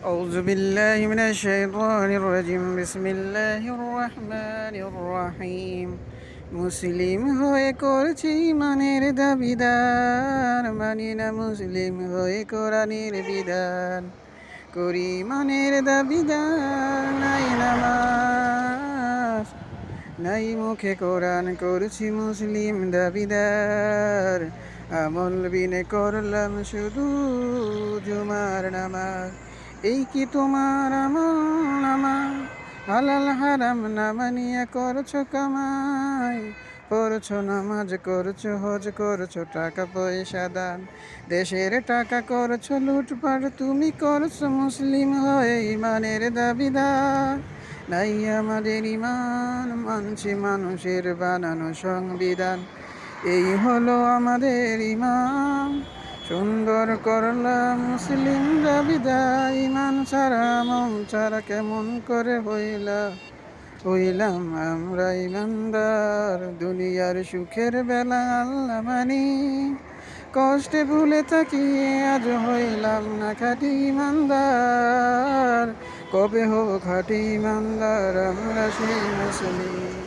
أعوذ بالله من الشيطان الرجيم بسم الله الرحمن الرحيم মুসলিম হয়ে করছি ইমানের দাবিদার মানি না মুসলিম হয়ে কোরআনের বিধান করি ইমানের দাবিদার নাই নামাজ নাই মুখে কোরআন করছি মুসলিম দাবিদার আমল বিনে করলাম শুধু জুমার নামাজ এই কি তোমার আমল নামাজ হালাল হারাম না মানিয়া করছো কামাই পড়ছো নামাজ করছো হজ করছো টাকা পয়সা দান দেশের টাকা করছো লুটপাট তুমি করছো মুসলিম হয়ে ইমানের দাবিদার নাই আমাদের ইমান মানছি মানুষের বানানো সংবিধান এই হলো আমাদের ইমান সুন্দর করলাম মুসলিম দাবিদার ইমান ছাড়া মন ছাড়া কেমন করে হইলাম আমরা ইমানদার দুনিয়ার সুখের বেলা আল্লাহ মানি কষ্টে ভুলে থাকি আজ হইলাম না খাঁটি ইমানদার কবে হো খাঁটি ইমানদার আমরা সেই মুসলিম।